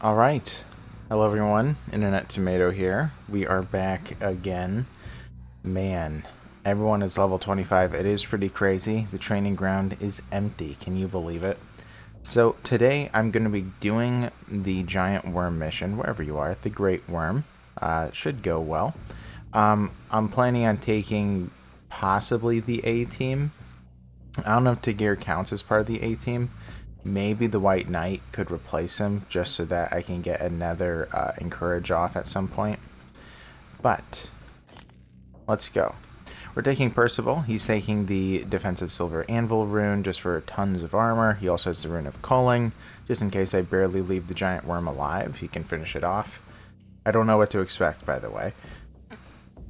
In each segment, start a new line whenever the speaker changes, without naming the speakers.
Alright. Hello everyone, Internet Tomato here. We are back again. Man, everyone is level 25. It is pretty crazy. The training ground is empty. Can you believe it? So today I'm going to be doing the giant worm mission, wherever you are. The great worm. Should go well. I'm planning on taking possibly the A team. I don't know if Tagir counts as part of the A team. Maybe the White Knight could replace him just so that I can get another Encourage off at some point. But let's go. We're taking Percival. He's taking the Defensive Silver Anvil rune just for tons of armor. He also has the Rune of Culling, just in case I barely leave the giant worm alive. He can finish it off. I don't know what to expect, by the way.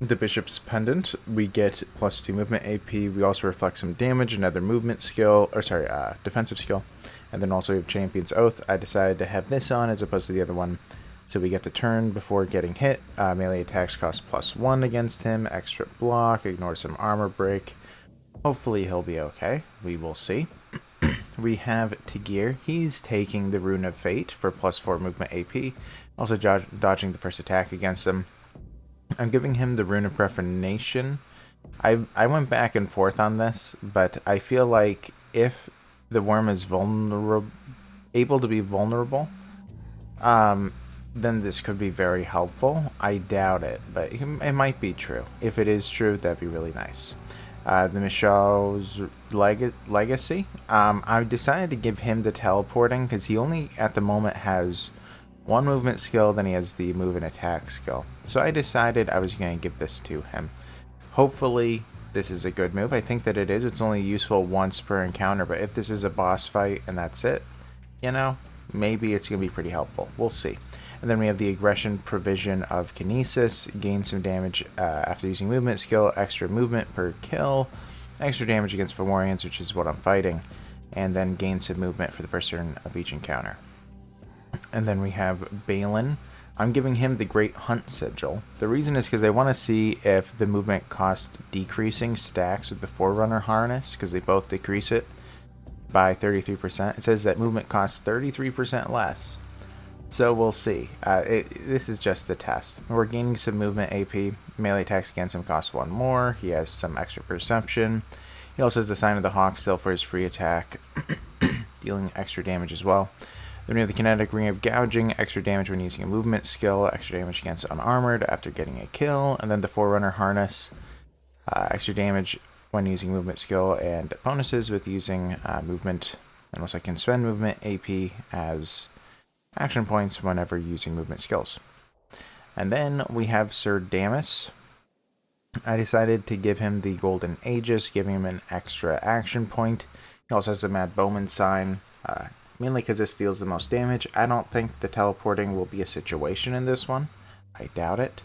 The Bishop's Pendant, we get +2 movement AP. We also reflect some damage, another movement skill, or sorry, defensive skill. And then also we have Champion's Oath. I decided to have this on as opposed to the other one. So we get the turn before getting hit. Melee attacks cost +1 against him. Extra block, ignore some armor break. Hopefully he'll be okay. We will see. We have Tagir. He's taking the Rune of Fate for +4 movement AP. Also dodging the first attack against him. I'm giving him the Rune of Profanation. I went back and forth on this, but I feel like if the worm is able to be vulnerable, then this could be very helpful. I doubt it, but it might be true. If it is true, that'd be really nice. The Michel's Legacy. I decided to give him the teleporting because he only, at the moment, has one movement skill, then he has the move and attack skill. So I decided I was going to give this to him. Hopefully this is a good move. I think that it is. It's only useful once per encounter, but if this is a boss fight and that's it, you know, maybe it's going to be pretty helpful. We'll see. And then we have the Aggression Provision of Kinesis. Gain some damage after using movement skill, extra movement per kill, extra damage against Fomorians, which is what I'm fighting, and then gain some movement for the first turn of each encounter. And then we have Balin. I'm giving him the Great Hunt Sigil. The reason is because I want to see if the movement cost decreasing stacks with the Forerunner harness, because they both decrease it by 33%. It says that movement costs 33% less. So we'll see. This is just the test. We're gaining some movement AP. Melee attacks against him cost 1 more. He has some extra perception. He also has the Sign of the Hawk still for his free attack, dealing extra damage as well. Then we have the Kinetic Ring of Gouging, extra damage when using a movement skill, extra damage against unarmored after getting a kill, and then the Forerunner Harness, extra damage when using movement skill, and bonuses with using movement, and also I can spend movement AP as action points whenever using movement skills. And then we have Sir Damus. I decided to give him the Golden Aegis, giving him an extra action point. He also has the Mad Bowman sign, mainly because this deals the most damage. I don't think the teleporting will be a situation in this one. I doubt it.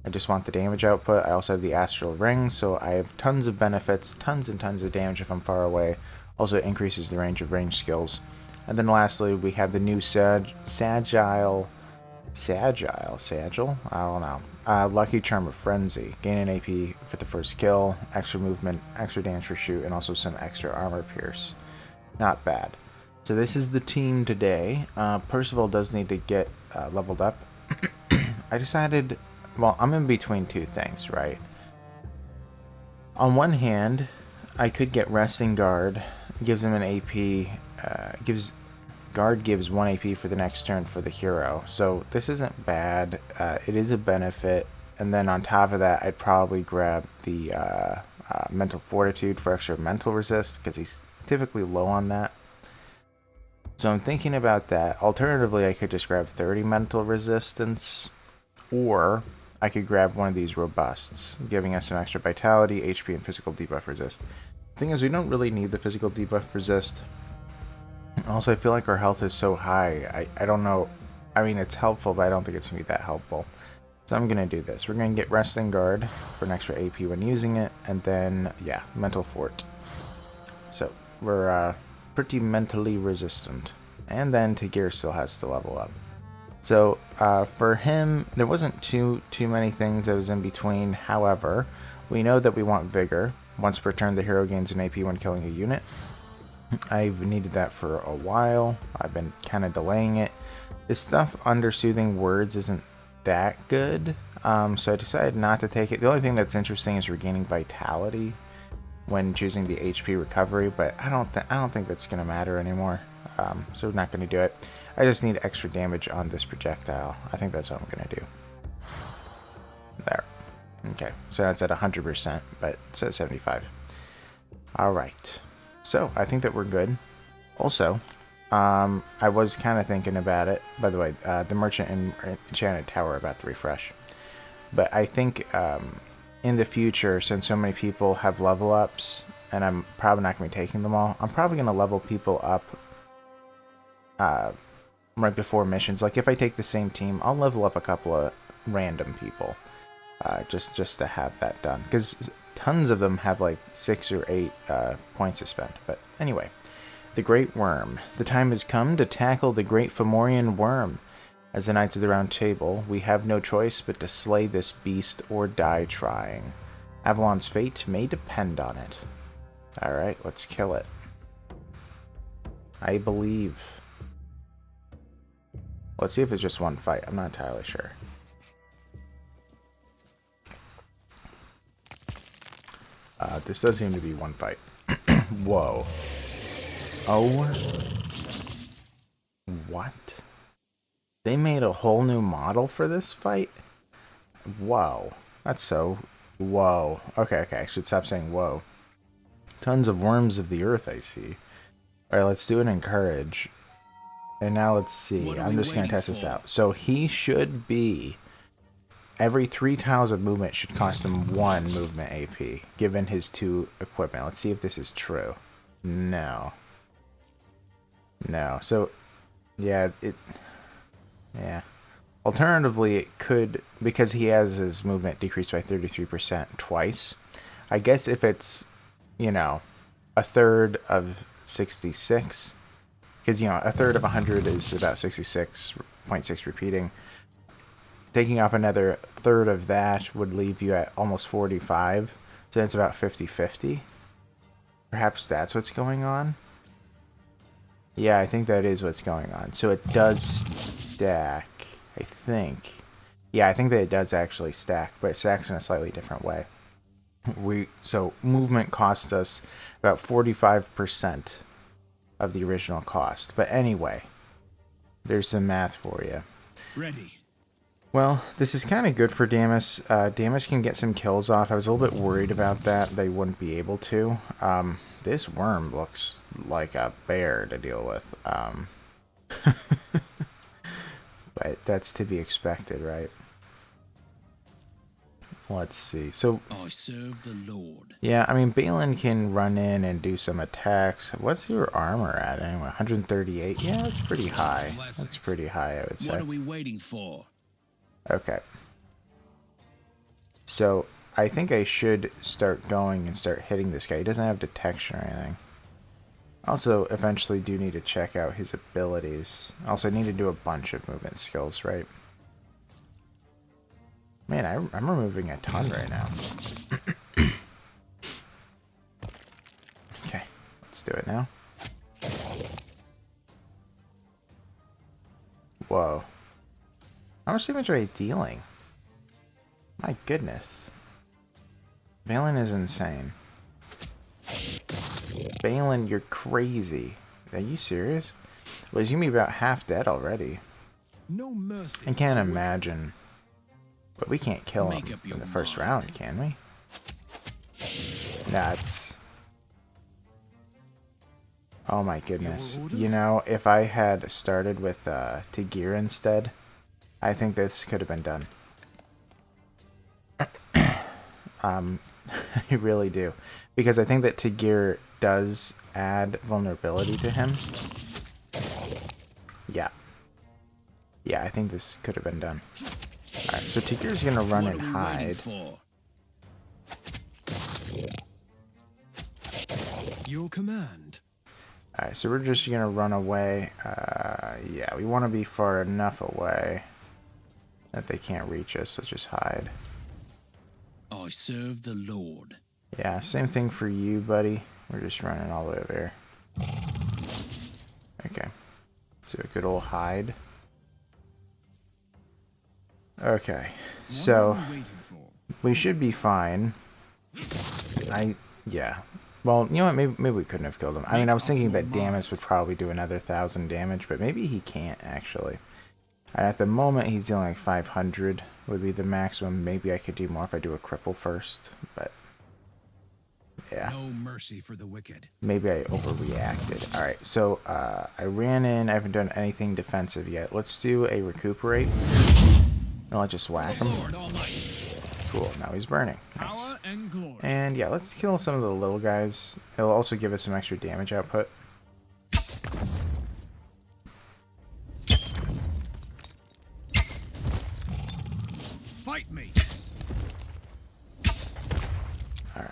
I just want the damage output. I also have the Astral Ring, so I have tons of benefits, tons and tons of damage if I'm far away. Also increases the range of range skills. And then lastly, we have the new Sagil? I don't know. Lucky Charm of Frenzy. Gain an AP for the first kill, extra movement, extra damage for shoot, and also some extra armor pierce. Not bad. So this is the team today. Percival does need to get leveled up. I decided, well, I'm in between two things, right? On one hand, I could get Resting Guard. It gives him an AP. Guard gives 1 AP for the next turn for the hero. So this isn't bad. It is a benefit. And then on top of that, I'd probably grab the Mental Fortitude for extra mental resist, because he's typically low on that. So I'm thinking about that. Alternatively, I could just grab 30 mental resistance, or I could grab one of these robusts, giving us some extra vitality, HP, and physical debuff resist. The thing is, we don't really need the physical debuff resist. Also, I feel like our health is so high. I don't know. I mean, it's helpful, but I don't think it's going to be that helpful. So I'm going to do this. We're going to get Resting Guard for an extra AP when using it, and then, yeah, Mental Fort. So we're pretty mentally resistant. And then Tagir still has to level up. So for him, there wasn't too many things that was in between. However, we know that we want Vigor. Once per turn, the hero gains an AP when killing a unit. I've needed that for a while. I've been kind of delaying it. This stuff under Soothing Words isn't that good, so I decided not to take it. The only thing that's interesting is regaining vitality when choosing the HP recovery, but I don't think that's gonna matter anymore. So we're not gonna do it. I just need extra damage on this projectile. I think that's what I'm gonna do. There. Okay, so that's at 100%, but it's at 75. All right. So I think that we're good. Also, I was kind of thinking about it. By the way, the Merchant and Enchanted Tower are about to refresh. But I think in the future, since so many people have level ups, and I'm probably not going to be taking them all, I'm probably going to level people up right before missions. Like if I take the same team, I'll level up a couple of random people just to have that done. Because tons of them have like 6 or 8 points to spend. But anyway, the Great Worm. The time has come to tackle the Great Fomorian Worm. As the Knights of the Round Table, we have no choice but to slay this beast or die trying. Avalon's fate may depend on it. Alright, let's kill it. I believe. Let's see if it's just one fight. I'm not entirely sure. This does seem to be one fight. Whoa. Oh. What? They made a whole new model for this fight? Whoa. That's so... Whoa. Okay, I should stop saying whoa. Tons of worms of the earth, I see. Alright, let's do an encourage. And now let's see. I'm just going to test this out. So he should be... Every 3 tiles of movement should cost him 1 movement AP, given his 2 equipment. Let's see if this is true. No. No. So, yeah, yeah. Alternatively, it could, because he has his movement decreased by 33% twice. I guess if it's, you know, a third of 66, because, you know, a third of 100 is about 66.6 repeating. Taking off another third of that would leave you at almost 45. So that's about 50-50. Perhaps that's what's going on. Yeah, I think that is what's going on. So it does stack, I think. Yeah, I think that it does actually stack, but it stacks in a slightly different way. So movement costs us about 45% of the original cost. But anyway, there's some math for you.
Ready.
Well, this is kind of good for Damus. Damus can get some kills off. I was a little bit worried about that. They wouldn't be able to. This worm looks like a bear to deal with. But that's to be expected, right? Let's see. So,
I serve the Lord.
Yeah, I mean, Balin can run in and do some attacks. What's your armor at anyway? 138? Yeah, that's pretty high. That's pretty high, I would say.
What are we waiting for?
Okay. So, I think I should start going and start hitting this guy. He doesn't have detection or anything. Also, eventually do need to check out his abilities. Also, I need to do a bunch of movement skills, right? Man, I'm removing a ton right now. Okay, let's do it now. Whoa. How much damage are they dealing? My goodness. Balin is insane. Balin, you're crazy. Are you serious? Well, he's gonna be about half dead already.
No mercy.
I can't imagine. But we can't kill him in the first round, can we? Nuts. Oh my goodness. You know, if I had started with Tagir instead, I think this could have been done. I really do. Because I think that Tagir does add vulnerability to him. Yeah. Yeah, I think this could have been done. Alright, so Tagir's gonna run and hide.
Your command.
Alright, so we're just gonna run away. Yeah, we want to be far enough away that they can't reach us. Let's just hide.
I serve the Lord.
Yeah, same thing for you, buddy. We're just running all the way over here. Okay. Let's do a good old hide. Okay. So, we should be fine. Yeah. Well, you know what? Maybe we couldn't have killed him. I mean, I was thinking that Damus would probably do another 1,000 damage, but maybe he can't, actually. And at the moment, he's dealing like 500 would be the maximum. Maybe I could do more if I do a cripple first, but yeah.
No mercy for the wicked.
Maybe I overreacted. Alright, so I ran in. I haven't done anything defensive yet. Let's do a recuperate. And I'll just whack him. Cool, now he's burning. Nice. And yeah, let's kill some of the little guys. It'll also give us some extra damage output.
Fight me.
Alright.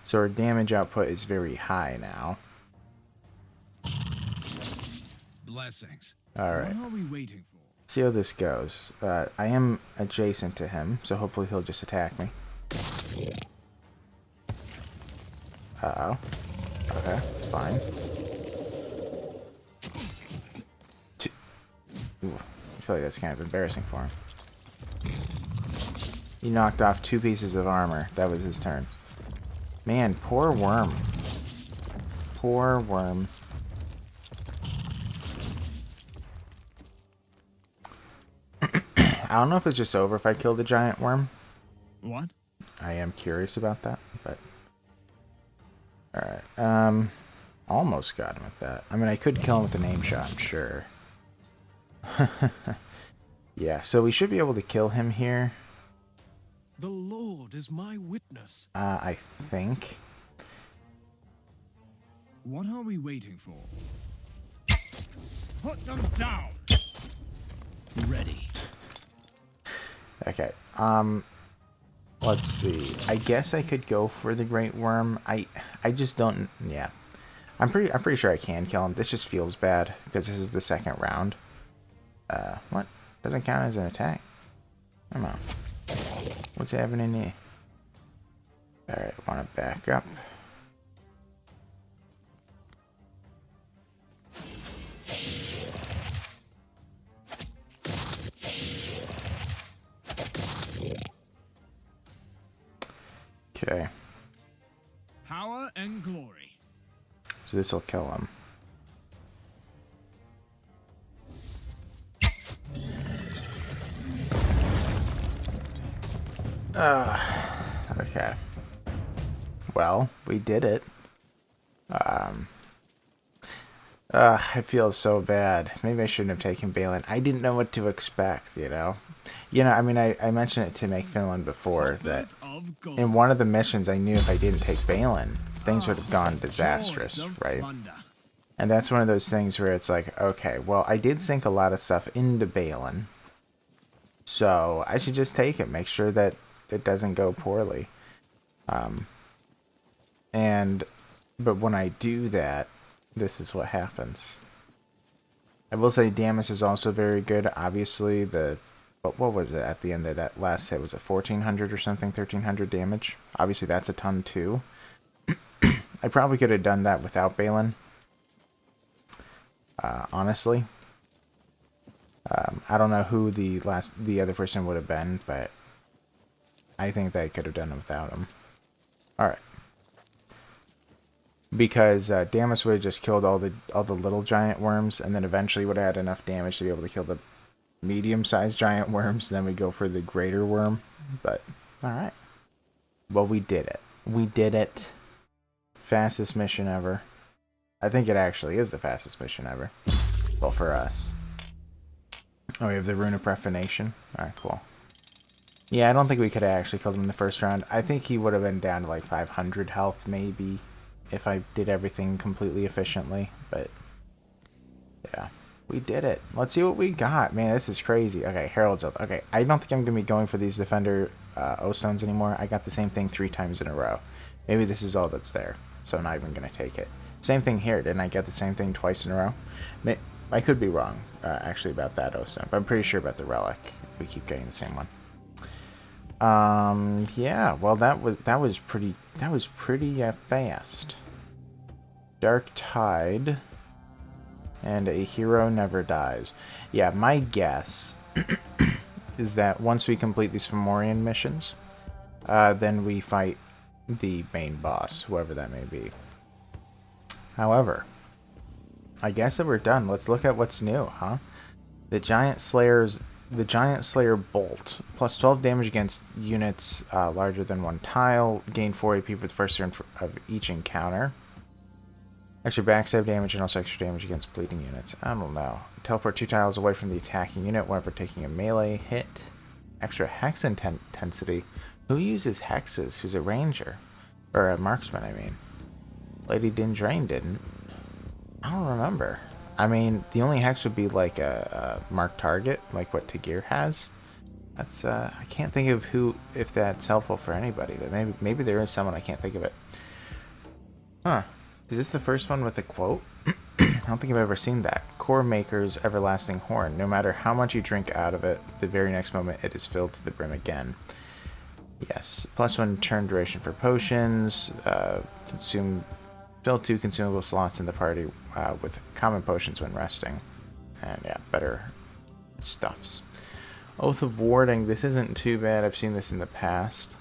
So our damage output is very high now.
Blessings.
Alright.
What are we waiting for?
See how this goes. I am adjacent to him, so hopefully he'll just attack me. Uh-oh. Okay, that's fine. Ooh, I feel like that's kind of embarrassing for him. He knocked off 2 pieces of armor. That was his turn. Man, poor worm. Poor worm. I don't know if it's just over if I kill the giant worm.
What?
I am curious about that, but... Alright, almost got him with that. I mean, I could kill him with a name shot, I'm sure. Yeah, so we should be able to kill him here.
The Lord is my witness.
I think.
What are we waiting for? Put them down. Ready.
Okay, let's see. I guess I could go for the Great Worm. I just don't, yeah. I'm pretty sure I can kill him. This just feels bad because this is the second round. What? Doesn't count as an attack. Come on. What's happening here? Alright, want to back up. Okay.
Power and glory.
So this will kill him. Okay. Well, we did it. I feel so bad. Maybe I shouldn't have taken Balin. I didn't know what to expect, you know? I mean, I mentioned it to make Finland before, that in one of the missions I knew if I didn't take Balin, things would have gone disastrous, right? And that's one of those things where it's like, okay, well, I did sink a lot of stuff into Balin, so I should just take it, make sure that it doesn't go poorly. But when I do that, this is what happens. I will say Damus is also very good. Obviously, what was it at the end of that last hit? Was it 1,400 or something? 1,300 damage? Obviously, that's a ton too. I probably could have done that without Balin. Honestly. I don't know who the other person would have been, but I think they could have done it without him. Alright. Because Damus would have just killed all the little giant worms, and then eventually would have had enough damage to be able to kill the medium-sized giant worms, and then we go for the greater worm. But, alright. Well, we did it. We did it. Fastest mission ever. I think it actually is the fastest mission ever. Well, for us. Oh, we have the Rune of Profanation. Alright, cool. Yeah, I don't think we could have actually killed him in the first round. I think he would have been down to like 500 health, maybe, if I did everything completely efficiently. But, yeah. We did it. Let's see what we got. Man, this is crazy. Okay, Herald's Oath. Okay, I don't think I'm going to be going for these Defender O-Stones anymore. I got the same thing 3 times in a row. Maybe this is all that's there, so I'm not even going to take it. Same thing here. Didn't I get the same thing twice in a row? I could be wrong, actually, about that O-Stone, but I'm pretty sure about the Relic. We keep getting the same one. Yeah, well, that was pretty fast. Dark Tide, and A Hero Never Dies. Yeah, my guess is that once we complete these Fomorian missions, then we fight the main boss, whoever that may be. However, I guess that we're done. Let's look at what's new, huh? The Giant Slayer Bolt. Plus 12 damage against units larger than 1 tile. Gain 4 AP for the first turn of each encounter. Extra backstab damage and also extra damage against bleeding units. I don't know. Teleport 2 tiles away from the attacking unit whenever taking a melee hit. Extra hex intensity. Who uses hexes? Who's a ranger? Or a marksman, I mean. Lady Dindrain didn't. I don't remember. I mean, the only hex would be like a marked target, like what Tagir has. That's I can't think of if that's helpful for anybody, but maybe there is someone. I can't think of it. Huh. Is this the first one with a quote? I don't think I've ever seen that. Core Maker's Everlasting Horn. No matter how much you drink out of it, the very next moment it is filled to the brim again. Yes. Plus 1 turn duration for potions. Fill 2 consumable slots in the party with common potions when resting. And yeah, better stuffs. Oath of Warding. This isn't too bad. I've seen this in the past.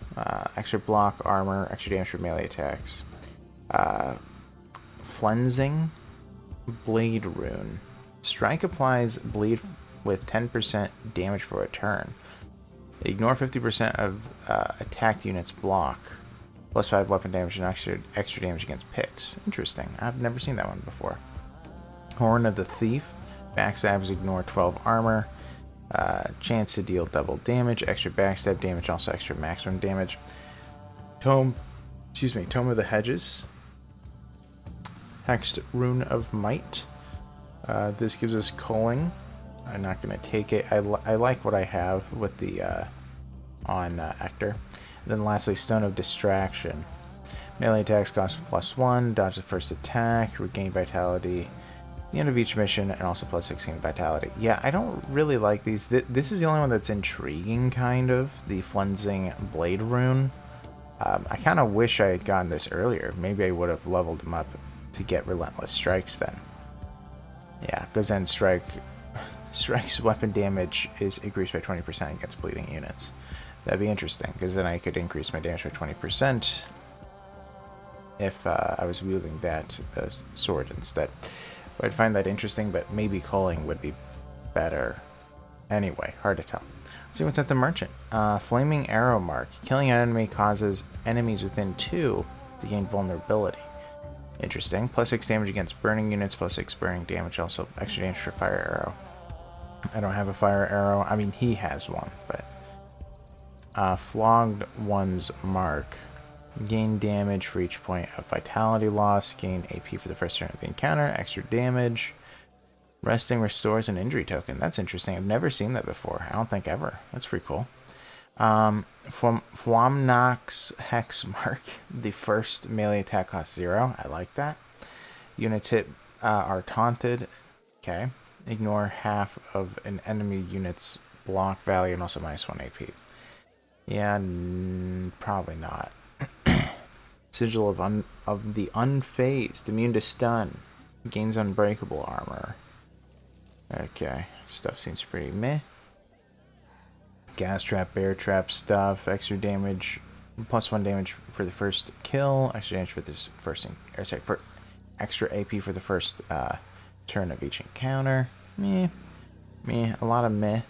Extra block, armor, extra damage for melee attacks. Flensing. Blade Rune. Strike applies bleed with 10% damage for a turn. Ignore 50% of attacked units block. Plus 5 weapon damage and extra damage against picks. Interesting. I've never seen that one before. Horn of the Thief. Backstabs ignore 12 armor. Chance to deal double damage. Extra backstab damage, also extra maximum damage. Tome of the Hedges. Hexed Rune of Might. This gives us culling. I'm not going to take it. I like what I have with the on Ector. And then lastly, Stone of Distraction. Melee attacks cost +1, dodge the first attack, regain vitality at the end of each mission, and also +16 vitality. Yeah, I don't really like these. This is the only one that's intriguing, kind of, the Flensing Blade Rune. I kind of wish I had gotten this earlier. Maybe I would have leveled him up to get Relentless Strikes then. Yeah, because then Strike's weapon damage is increased by 20% against bleeding units. That'd be interesting, because then I could increase my damage by 20% if I was wielding that sword instead. I'd find that interesting, but maybe culling would be better. Anyway, hard to tell. Let's see what's at the Merchant. Flaming Arrow Mark. Killing an enemy causes enemies within 2 to gain vulnerability. Interesting. +6 damage against burning units, +6 burning damage, also extra damage for Fire Arrow. I don't have a Fire Arrow. I mean, he has one, but... Flogged One's Mark. Gain damage for each point of vitality loss. Gain AP for the first turn of the encounter. Extra damage. Resting restores an injury token. That's interesting. I've never seen that before. I don't think ever. That's pretty cool. Fwamnox Hex Mark. The first melee attack costs 0. I like that. Units hit are taunted. Okay. Ignore half of an enemy unit's block value and also -1 AP. Yeah, probably not. Sigil of the Unfazed. Immune to stun. Gains unbreakable armor. Okay. Stuff seems pretty meh. Gas trap, bear trap stuff. Extra damage. +1 damage for the first kill. Extra damage for this first... for extra AP for the first turn of each encounter. Meh. Meh. A lot of meh.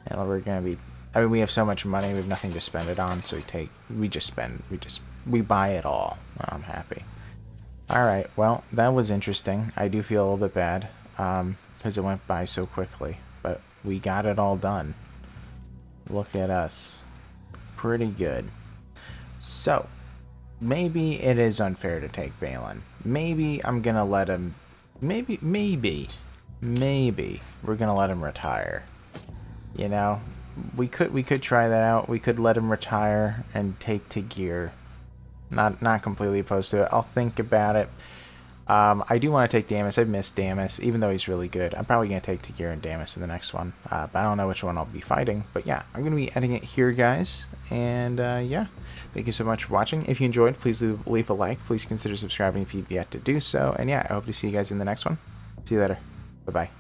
And we're gonna be... I mean, we have so much money, we have nothing to spend it on, so we buy it all. I'm happy. Alright, well, that was interesting. I do feel a little bit bad, because it went by so quickly, but we got it all done. Look at us. Pretty good. So, maybe it is unfair to take Balin. Maybe I'm gonna let him... Maybe we're gonna let him retire. You know? We could try that out. We could let him retire and take Tagir. Not completely opposed to it. I'll think about it. I do want to take Damus. I've missed Damus, even though he's really good. I'm probably going to take Tagir and Damus in the next one, but I don't know which one I'll be fighting. But yeah, I'm going to be ending it here, guys. And yeah, thank you so much for watching. If you enjoyed, please leave a like. Please consider subscribing if you've yet to do so. And yeah, I hope to see you guys in the next one. See you later. Bye-bye.